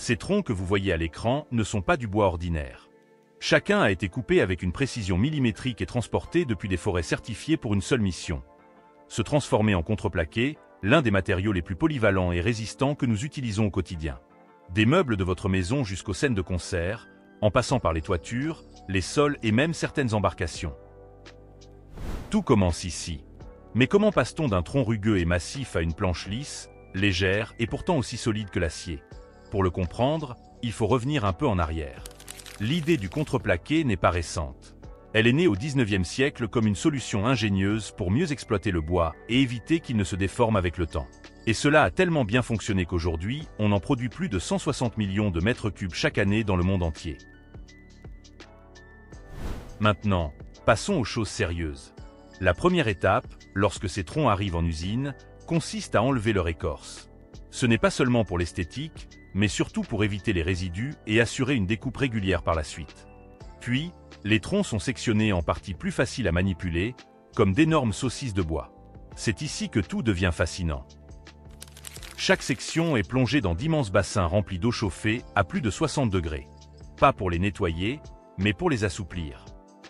Ces troncs que vous voyez à l'écran ne sont pas du bois ordinaire. Chacun a été coupé avec une précision millimétrique et transporté depuis des forêts certifiées pour une seule mission: se transformer en contreplaqué, l'un des matériaux les plus polyvalents et résistants que nous utilisons au quotidien. Des meubles de votre maison jusqu'aux scènes de concert, en passant par les toitures, les sols et même certaines embarcations. Tout commence ici. Mais comment passe-t-on d'un tronc rugueux et massif à une planche lisse, légère et pourtant aussi solide que l'acier? Pour le comprendre, il faut revenir un peu en arrière. L'idée du contreplaqué n'est pas récente. Elle est née au XIXe siècle comme une solution ingénieuse pour mieux exploiter le bois et éviter qu'il ne se déforme avec le temps. Et cela a tellement bien fonctionné qu'aujourd'hui, on en produit plus de 160 millions de mètres cubes chaque année dans le monde entier. Maintenant, passons aux choses sérieuses. La première étape, lorsque ces troncs arrivent en usine, consiste à enlever leur écorce. Ce n'est pas seulement pour l'esthétique, mais surtout pour éviter les résidus et assurer une découpe régulière par la suite. Puis, les troncs sont sectionnés en parties plus faciles à manipuler, comme d'énormes saucisses de bois. C'est ici que tout devient fascinant. Chaque section est plongée dans d'immenses bassins remplis d'eau chauffée à plus de 60 degrés. Pas pour les nettoyer, mais pour les assouplir.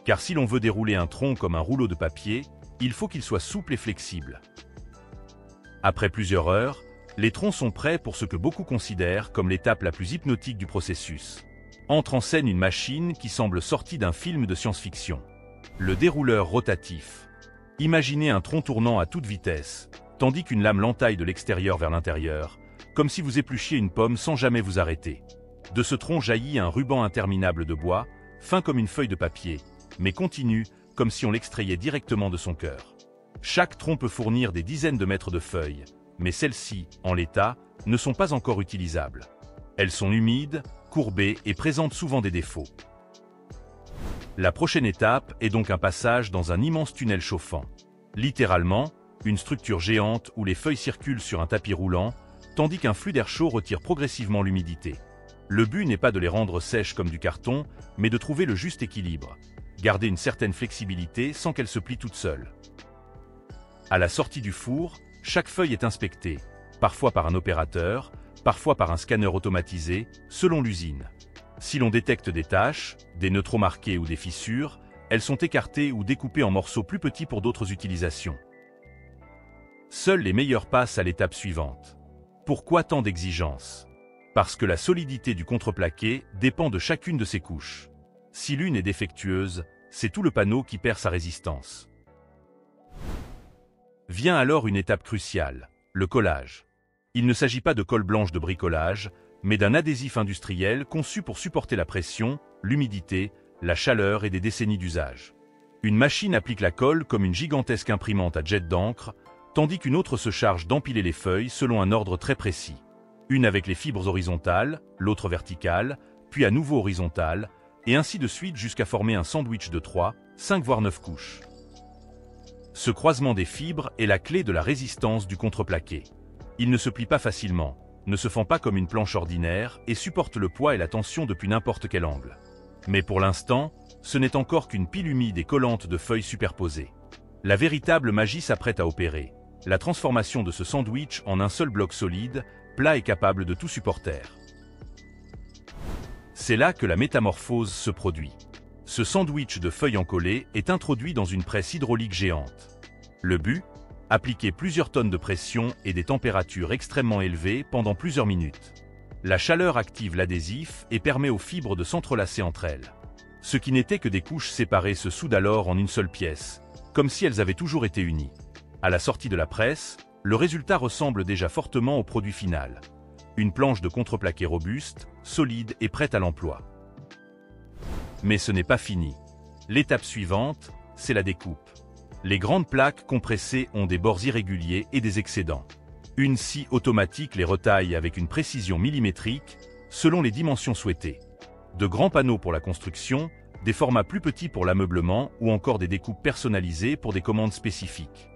Car si l'on veut dérouler un tronc comme un rouleau de papier, il faut qu'il soit souple et flexible. Après plusieurs heures, les troncs sont prêts pour ce que beaucoup considèrent comme l'étape la plus hypnotique du processus. Entre en scène une machine qui semble sortie d'un film de science-fiction. Le dérouleur rotatif. Imaginez un tronc tournant à toute vitesse, tandis qu'une lame l'entaille de l'extérieur vers l'intérieur, comme si vous épluchiez une pomme sans jamais vous arrêter. De ce tronc jaillit un ruban interminable de bois, fin comme une feuille de papier, mais continu, comme si on l'extrayait directement de son cœur. Chaque tronc peut fournir des dizaines de mètres de feuilles, mais celles-ci, en l'état, ne sont pas encore utilisables. Elles sont humides, courbées et présentent souvent des défauts. La prochaine étape est donc un passage dans un immense tunnel chauffant. Littéralement, une structure géante où les feuilles circulent sur un tapis roulant, tandis qu'un flux d'air chaud retire progressivement l'humidité. Le but n'est pas de les rendre sèches comme du carton, mais de trouver le juste équilibre. Garder une certaine flexibilité sans qu'elle se plie toute seule. À la sortie du four, chaque feuille est inspectée, parfois par un opérateur, parfois par un scanner automatisé, selon l'usine. Si l'on détecte des taches, des neutraux marqués ou des fissures, elles sont écartées ou découpées en morceaux plus petits pour d'autres utilisations. Seuls les meilleurs passent à l'étape suivante. Pourquoi tant d'exigences? Parce que la solidité du contreplaqué dépend de chacune de ses couches. Si l'une est défectueuse, c'est tout le panneau qui perd sa résistance. Vient alors une étape cruciale, le collage. Il ne s'agit pas de colle blanche de bricolage, mais d'un adhésif industriel conçu pour supporter la pression, l'humidité, la chaleur et des décennies d'usage. Une machine applique la colle comme une gigantesque imprimante à jet d'encre, tandis qu'une autre se charge d'empiler les feuilles selon un ordre très précis. Une avec les fibres horizontales, l'autre verticale, puis à nouveau horizontale, et ainsi de suite jusqu'à former un sandwich de 3, 5 voire 9 couches. Ce croisement des fibres est la clé de la résistance du contreplaqué. Il ne se plie pas facilement, ne se fend pas comme une planche ordinaire et supporte le poids et la tension depuis n'importe quel angle. Mais pour l'instant, ce n'est encore qu'une pile humide et collante de feuilles superposées. La véritable magie s'apprête à opérer. La transformation de ce sandwich en un seul bloc solide, plat et capable de tout supporter. C'est là que la métamorphose se produit. Ce sandwich de feuilles encollées est introduit dans une presse hydraulique géante. Le but? Appliquer plusieurs tonnes de pression et des températures extrêmement élevées pendant plusieurs minutes. La chaleur active l'adhésif et permet aux fibres de s'entrelacer entre elles. Ce qui n'était que des couches séparées se soudent alors en une seule pièce, comme si elles avaient toujours été unies. À la sortie de la presse, le résultat ressemble déjà fortement au produit final. Une planche de contreplaqué robuste, solide et prête à l'emploi. Mais ce n'est pas fini. L'étape suivante, c'est la découpe. Les grandes plaques compressées ont des bords irréguliers et des excédents. Une scie automatique les retaille avec une précision millimétrique, selon les dimensions souhaitées. De grands panneaux pour la construction, des formats plus petits pour l'ameublement ou encore des découpes personnalisées pour des commandes spécifiques.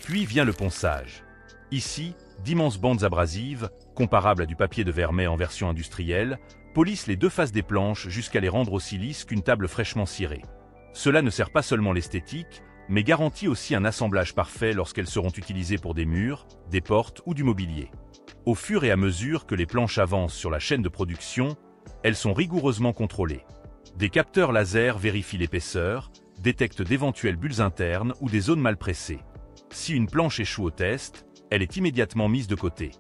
Puis vient le ponçage. Ici, d'immenses bandes abrasives, comparables à du papier de Vermeil en version industrielle, polissent les deux faces des planches jusqu'à les rendre aussi lisses qu'une table fraîchement cirée. Cela ne sert pas seulement l'esthétique, mais garantit aussi un assemblage parfait lorsqu'elles seront utilisées pour des murs, des portes ou du mobilier. Au fur et à mesure que les planches avancent sur la chaîne de production, elles sont rigoureusement contrôlées. Des capteurs laser vérifient l'épaisseur, détectent d'éventuelles bulles internes ou des zones mal pressées. Si une planche échoue au test, elle est immédiatement mise de côté.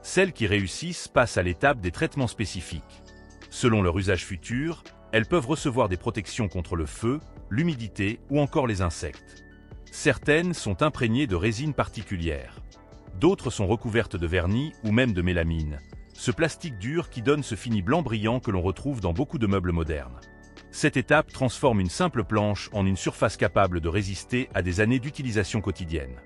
Celles qui réussissent passent à l'étape des traitements spécifiques. Selon leur usage futur, elles peuvent recevoir des protections contre le feu, l'humidité ou encore les insectes. Certaines sont imprégnées de résine particulière. D'autres sont recouvertes de vernis ou même de mélamine, ce plastique dur qui donne ce fini blanc brillant que l'on retrouve dans beaucoup de meubles modernes. Cette étape transforme une simple planche en une surface capable de résister à des années d'utilisation quotidienne.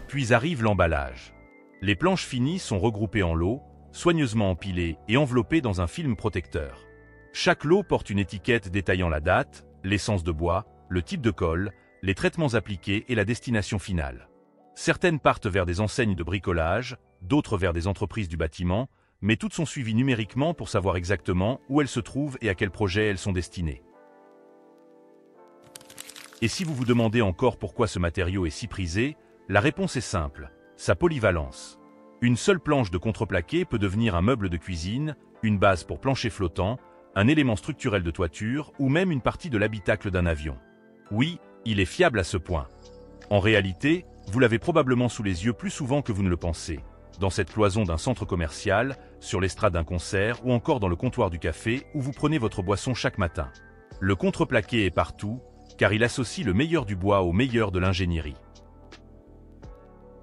Puis arrive l'emballage. Les planches finies sont regroupées en lots, soigneusement empilées et enveloppées dans un film protecteur. Chaque lot porte une étiquette détaillant la date, l'essence de bois, le type de colle, les traitements appliqués et la destination finale. Certaines partent vers des enseignes de bricolage, d'autres vers des entreprises du bâtiment, mais toutes sont suivies numériquement pour savoir exactement où elles se trouvent et à quel projet elles sont destinées. Et si vous vous demandez encore pourquoi ce matériau est si prisé, la réponse est simple, sa polyvalence. Une seule planche de contreplaqué peut devenir un meuble de cuisine, une base pour plancher flottant, un élément structurel de toiture ou même une partie de l'habitacle d'un avion. Oui, il est fiable à ce point. En réalité, vous l'avez probablement sous les yeux plus souvent que vous ne le pensez. Dans cette cloison d'un centre commercial, sur l'estrade d'un concert ou encore dans le comptoir du café où vous prenez votre boisson chaque matin. Le contreplaqué est partout, car il associe le meilleur du bois au meilleur de l'ingénierie.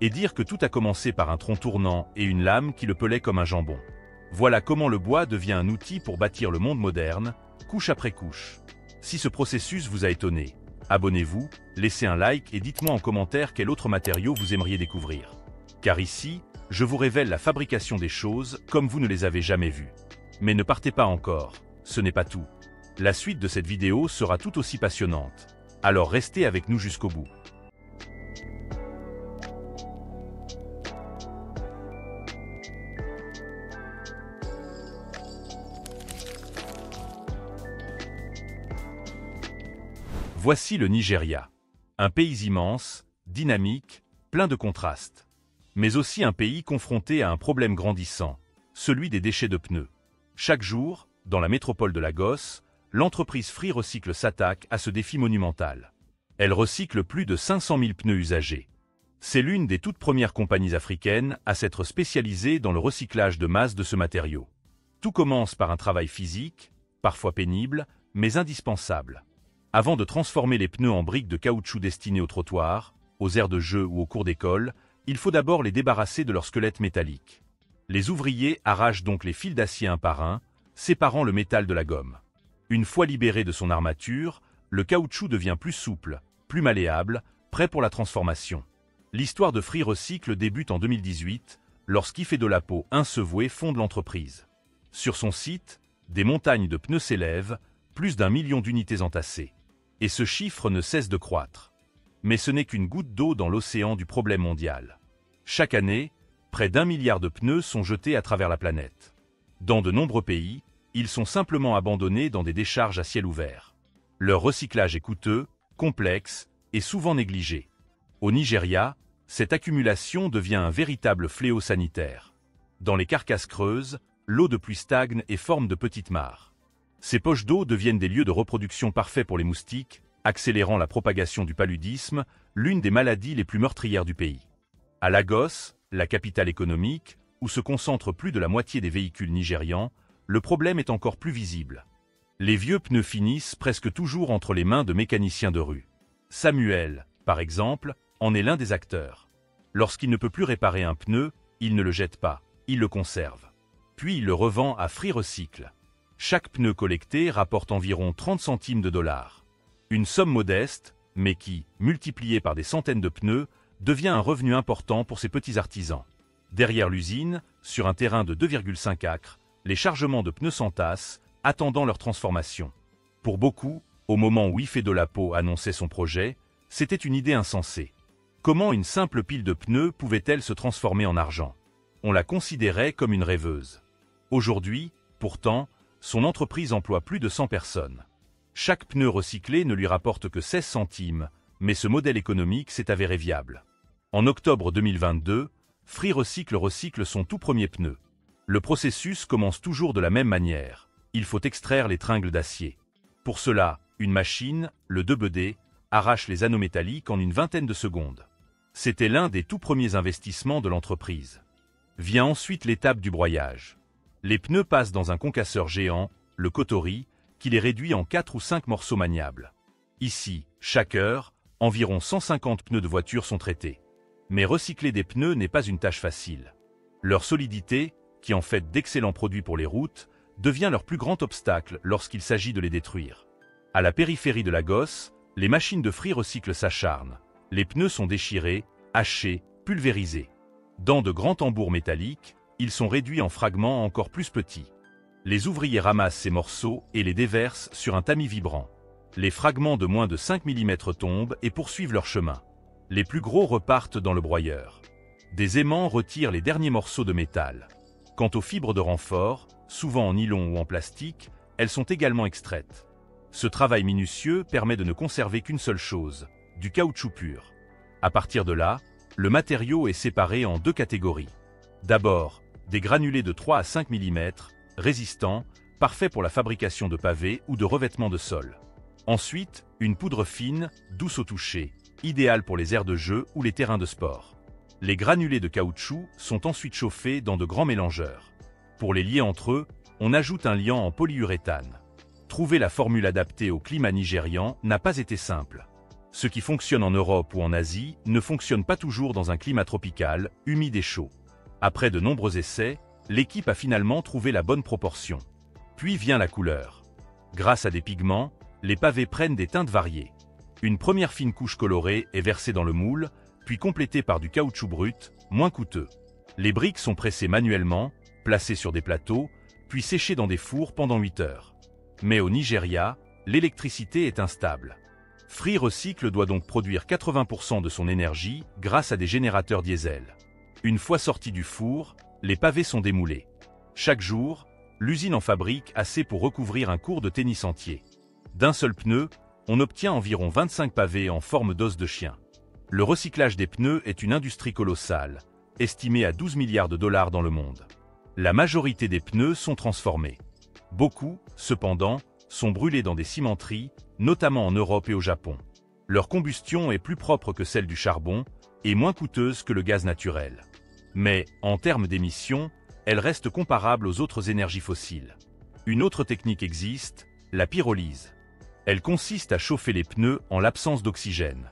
Et dire que tout a commencé par un tronc tournant et une lame qui le pelait comme un jambon. Voilà comment le bois devient un outil pour bâtir le monde moderne, couche après couche. Si ce processus vous a étonné, abonnez-vous, laissez un like et dites-moi en commentaire quel autre matériau vous aimeriez découvrir. Car ici, je vous révèle la fabrication des choses comme vous ne les avez jamais vues. Mais ne partez pas encore, ce n'est pas tout. La suite de cette vidéo sera tout aussi passionnante. Alors restez avec nous jusqu'au bout. Voici le Nigeria. Un pays immense, dynamique, plein de contrastes. Mais aussi un pays confronté à un problème grandissant, celui des déchets de pneus. Chaque jour, dans la métropole de Lagos, l'entreprise Free Recycle s'attaque à ce défi monumental. Elle recycle plus de 500 000 pneus usagés. C'est l'une des toutes premières compagnies africaines à s'être spécialisée dans le recyclage de masse de ce matériau. Tout commence par un travail physique, parfois pénible, mais indispensable. Avant de transformer les pneus en briques de caoutchouc destinées aux trottoirs, aux aires de jeu ou aux cours d'école, il faut d'abord les débarrasser de leur squelette métallique. Les ouvriers arrachent donc les fils d'acier un par un, séparant le métal de la gomme. Une fois libéré de son armature, le caoutchouc devient plus souple, plus malléable, prêt pour la transformation. L'histoire de Free Recycle débute en 2018, lorsqu'Ifedolapo, un Sevoué, fonde l'entreprise. Sur son site, des montagnes de pneus s'élèvent, plus d'1 million d'unités entassées. Et ce chiffre ne cesse de croître. Mais ce n'est qu'une goutte d'eau dans l'océan du problème mondial. Chaque année, près d'1 milliard de pneus sont jetés à travers la planète. Dans de nombreux pays, ils sont simplement abandonnés dans des décharges à ciel ouvert. Leur recyclage est coûteux, complexe et souvent négligé. Au Nigeria, cette accumulation devient un véritable fléau sanitaire. Dans les carcasses creuses, l'eau de pluie stagne et forme de petites mares. Ces poches d'eau deviennent des lieux de reproduction parfaits pour les moustiques, accélérant la propagation du paludisme, l'une des maladies les plus meurtrières du pays. À Lagos, la capitale économique, où se concentre plus de la moitié des véhicules nigérians, le problème est encore plus visible. Les vieux pneus finissent presque toujours entre les mains de mécaniciens de rue. Samuel, par exemple, en est l'un des acteurs. Lorsqu'il ne peut plus réparer un pneu, il ne le jette pas, il le conserve. Puis il le revend à Free Recycle. Chaque pneu collecté rapporte environ 30 centimes de dollars. Une somme modeste, mais qui, multipliée par des centaines de pneus, devient un revenu important pour ces petits artisans. Derrière l'usine, sur un terrain de 2,5 acres, les chargements de pneus s'entassent, attendant leur transformation. Pour beaucoup, au moment où Ifedolapo annonçait son projet, c'était une idée insensée. Comment une simple pile de pneus pouvait-elle se transformer en argent? On la considérait comme une rêveuse. Aujourd'hui, pourtant, son entreprise emploie plus de 100 personnes. Chaque pneu recyclé ne lui rapporte que 16 centimes, mais ce modèle économique s'est avéré viable. En octobre 2022, Free recycle son tout premier pneu. Le processus commence toujours de la même manière. Il faut extraire les tringles d'acier. Pour cela, une machine, le 2BD, arrache les anneaux métalliques en une vingtaine de secondes. C'était l'un des tout premiers investissements de l'entreprise. Vient ensuite l'étape du broyage. Les pneus passent dans un concasseur géant, le Kotori, qui les réduit en 4 ou 5 morceaux maniables. Ici, chaque heure, environ 150 pneus de voiture sont traités. Mais recycler des pneus n'est pas une tâche facile. Leur solidité, qui en fait d'excellents produits pour les routes, devient leur plus grand obstacle lorsqu'il s'agit de les détruire. À la périphérie de Lagos, les machines de Free Recycle s'acharnent. Les pneus sont déchirés, hachés, pulvérisés. Dans de grands tambours métalliques, ils sont réduits en fragments encore plus petits. Les ouvriers ramassent ces morceaux et les déversent sur un tamis vibrant. Les fragments de moins de 5 mm tombent et poursuivent leur chemin. Les plus gros repartent dans le broyeur. Des aimants retirent les derniers morceaux de métal. Quant aux fibres de renfort, souvent en nylon ou en plastique, elles sont également extraites. Ce travail minutieux permet de ne conserver qu'une seule chose, du caoutchouc pur. À partir de là, le matériau est séparé en deux catégories. D'abord, des granulés de 3 à 5 mm, résistants, parfaits pour la fabrication de pavés ou de revêtements de sol. Ensuite, une poudre fine, douce au toucher, idéale pour les aires de jeu ou les terrains de sport. Les granulés de caoutchouc sont ensuite chauffés dans de grands mélangeurs. Pour les lier entre eux, on ajoute un liant en polyuréthane. Trouver la formule adaptée au climat nigérian n'a pas été simple. Ce qui fonctionne en Europe ou en Asie ne fonctionne pas toujours dans un climat tropical, humide et chaud. Après de nombreux essais, l'équipe a finalement trouvé la bonne proportion. Puis vient la couleur. Grâce à des pigments, les pavés prennent des teintes variées. Une première fine couche colorée est versée dans le moule, puis complétée par du caoutchouc brut, moins coûteux. Les briques sont pressées manuellement, placées sur des plateaux, puis séchées dans des fours pendant 8 heures. Mais au Nigeria, l'électricité est instable. Free Recycle doit donc produire 80% de son énergie grâce à des générateurs diesel. Une fois sortis du four, les pavés sont démoulés. Chaque jour, l'usine en fabrique assez pour recouvrir un court de tennis entier. D'un seul pneu, on obtient environ 25 pavés en forme d'os de chien. Le recyclage des pneus est une industrie colossale, estimée à 12 milliards de dollars dans le monde. La majorité des pneus sont transformés. Beaucoup, cependant, sont brûlés dans des cimenteries, notamment en Europe et au Japon. Leur combustion est plus propre que celle du charbon et moins coûteuse que le gaz naturel. Mais, en termes d'émissions, elle reste comparable aux autres énergies fossiles. Une autre technique existe, la pyrolyse. Elle consiste à chauffer les pneus en l'absence d'oxygène.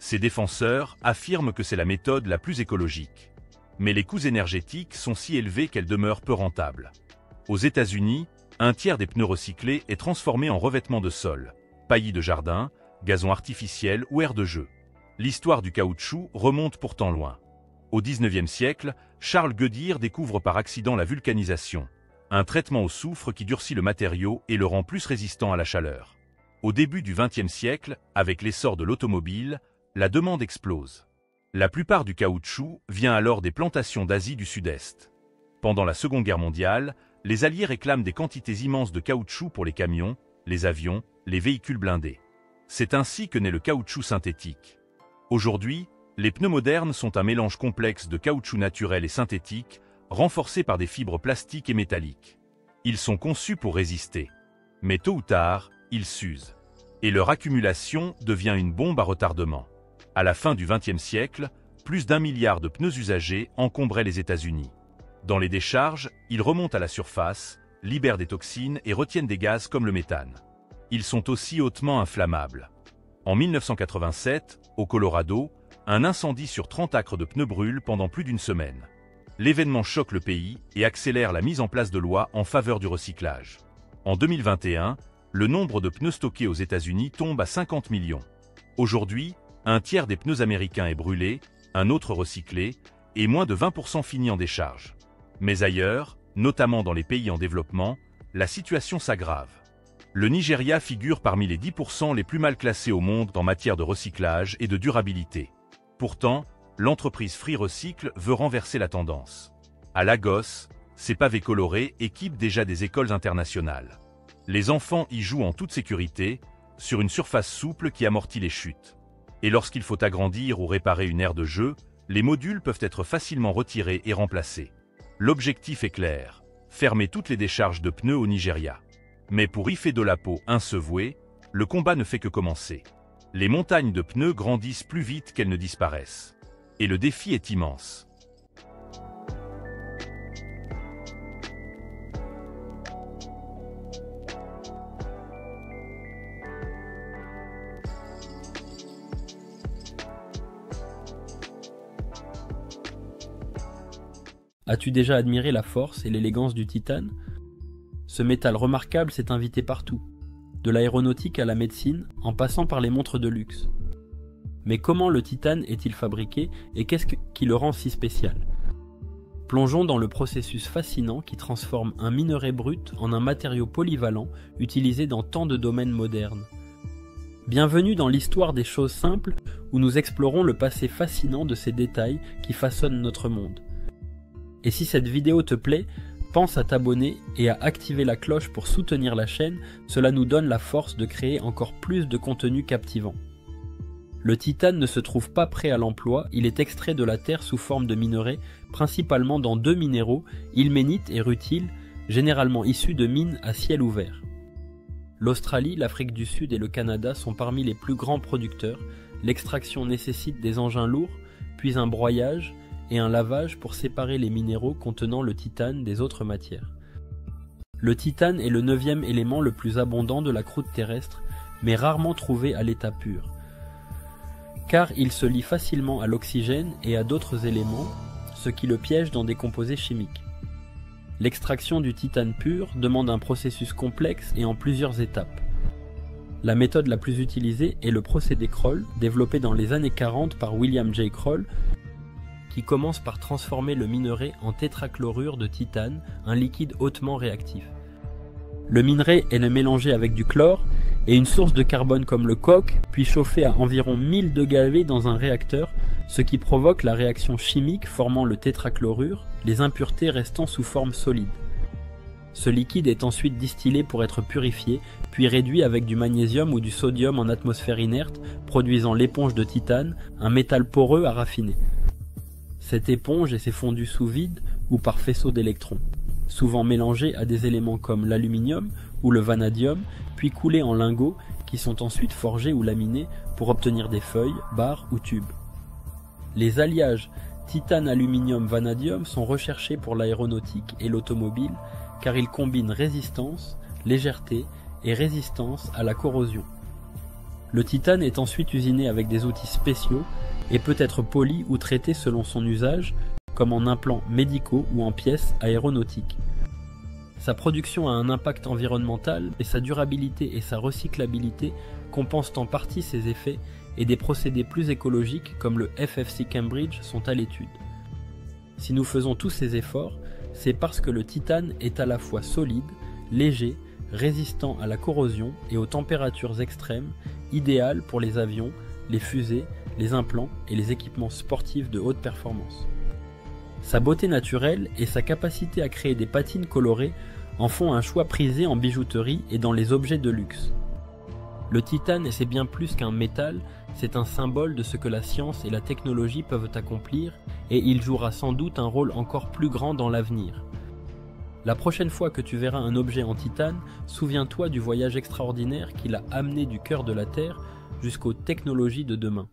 Ses défenseurs affirment que c'est la méthode la plus écologique. Mais les coûts énergétiques sont si élevés qu'elle demeure peu rentable. Aux États-Unis, un tiers des pneus recyclés est transformé en revêtement de sol, paillis de jardin, gazon artificiel ou aire de jeu. L'histoire du caoutchouc remonte pourtant loin. Au XIXe siècle, Charles Goodyear découvre par accident la vulcanisation, un traitement au soufre qui durcit le matériau et le rend plus résistant à la chaleur. Au début du XXe siècle, avec l'essor de l'automobile, la demande explose. La plupart du caoutchouc vient alors des plantations d'Asie du Sud-Est. Pendant la Seconde Guerre mondiale, les Alliés réclament des quantités immenses de caoutchouc pour les camions, les avions, les véhicules blindés. C'est ainsi que naît le caoutchouc synthétique. Aujourd'hui, les pneus modernes sont un mélange complexe de caoutchouc naturel et synthétique, renforcés par des fibres plastiques et métalliques. Ils sont conçus pour résister. Mais tôt ou tard, ils s'usent. Et leur accumulation devient une bombe à retardement. À la fin du XXe siècle, plus d'1 milliard de pneus usagés encombraient les États-Unis. Dans les décharges, ils remontent à la surface, libèrent des toxines et retiennent des gaz comme le méthane. Ils sont aussi hautement inflammables. En 1987, au Colorado, un incendie sur 30 acres de pneus brûle pendant plus d'une semaine. L'événement choque le pays et accélère la mise en place de lois en faveur du recyclage. En 2021, le nombre de pneus stockés aux États-Unis tombe à 50 millions. Aujourd'hui, un tiers des pneus américains est brûlé, un autre recyclé, et moins de 20% finit en décharge. Mais ailleurs, notamment dans les pays en développement, la situation s'aggrave. Le Nigeria figure parmi les 10% les plus mal classés au monde en matière de recyclage et de durabilité. Pourtant, l'entreprise Free Recycle veut renverser la tendance. À Lagos, ces pavés colorés équipent déjà des écoles internationales. Les enfants y jouent en toute sécurité, sur une surface souple qui amortit les chutes. Et lorsqu'il faut agrandir ou réparer une aire de jeu, Les modules peuvent être facilement retirés et remplacés. L'objectif est clair, fermer toutes les décharges de pneus au Nigeria. Mais pour Ifedolapo Nsevoué, le combat ne fait que commencer. Les montagnes de pneus grandissent plus vite qu'elles ne disparaissent. Et le défi est immense. As-tu déjà admiré la force et l'élégance du titane? Ce métal remarquable s'est invité partout, de l'aéronautique à la médecine, en passant par les montres de luxe. Mais comment le titane est-il fabriqué et qu'est-ce qui le rend si spécial? Plongeons dans le processus fascinant qui transforme un minerai brut en un matériau polyvalent utilisé dans tant de domaines modernes. Bienvenue dans l'histoire des choses simples où nous explorons le passé fascinant de ces détails qui façonnent notre monde. Et si cette vidéo te plaît, pense à t'abonner et à activer la cloche pour soutenir la chaîne, cela nous donne la force de créer encore plus de contenu captivant. Le titane ne se trouve pas prêt à l'emploi, il est extrait de la terre sous forme de minerai, principalement dans deux minéraux, ilménite et rutile, généralement issus de mines à ciel ouvert. L'Australie, l'Afrique du Sud et le Canada sont parmi les plus grands producteurs, l'extraction nécessite des engins lourds, puis un broyage, et un lavage pour séparer les minéraux contenant le titane des autres matières. Le titane est le 9e élément le plus abondant de la croûte terrestre, mais rarement trouvé à l'état pur, car il se lie facilement à l'oxygène et à d'autres éléments, ce qui le piège dans des composés chimiques. L'extraction du titane pur demande un processus complexe et en plusieurs étapes. La méthode la plus utilisée est le procédé Kroll, développé dans les années 40 par William J. Kroll, qui commence par transformer le minerai en tétrachlorure de titane, un liquide hautement réactif. Le minerai est mélangé avec du chlore et une source de carbone comme le coke, puis chauffé à environ 1000 degrés dans un réacteur, ce qui provoque la réaction chimique formant le tétrachlorure, les impuretés restant sous forme solide. Ce liquide est ensuite distillé pour être purifié, puis réduit avec du magnésium ou du sodium en atmosphère inerte, produisant l'éponge de titane, un métal poreux à raffiner. Cette éponge est ses fondus sous vide ou par faisceau d'électrons, souvent mélangés à des éléments comme l'aluminium ou le vanadium, puis coulés en lingots qui sont ensuite forgés ou laminés pour obtenir des feuilles, barres ou tubes. Les alliages titane, aluminium, vanadium sont recherchés pour l'aéronautique et l'automobile car ils combinent résistance, légèreté et résistance à la corrosion. Le titane est ensuite usiné avec des outils spéciaux et peut être poli ou traité selon son usage, comme en implants médicaux ou en pièces aéronautiques. Sa production a un impact environnemental, mais sa durabilité et sa recyclabilité compensent en partie ses effets et des procédés plus écologiques comme le FFC Cambridge sont à l'étude. Si nous faisons tous ces efforts, c'est parce que le titane est à la fois solide, léger, résistant à la corrosion et aux températures extrêmes, idéal pour les avions, les fusées, les implants et les équipements sportifs de haute performance. Sa beauté naturelle et sa capacité à créer des patines colorées en font un choix prisé en bijouterie et dans les objets de luxe. Le titane, c'est bien plus qu'un métal, c'est un symbole de ce que la science et la technologie peuvent accomplir et il jouera sans doute un rôle encore plus grand dans l'avenir. La prochaine fois que tu verras un objet en titane, souviens-toi du voyage extraordinaire qu'il a amené du cœur de la Terre jusqu'aux technologies de demain.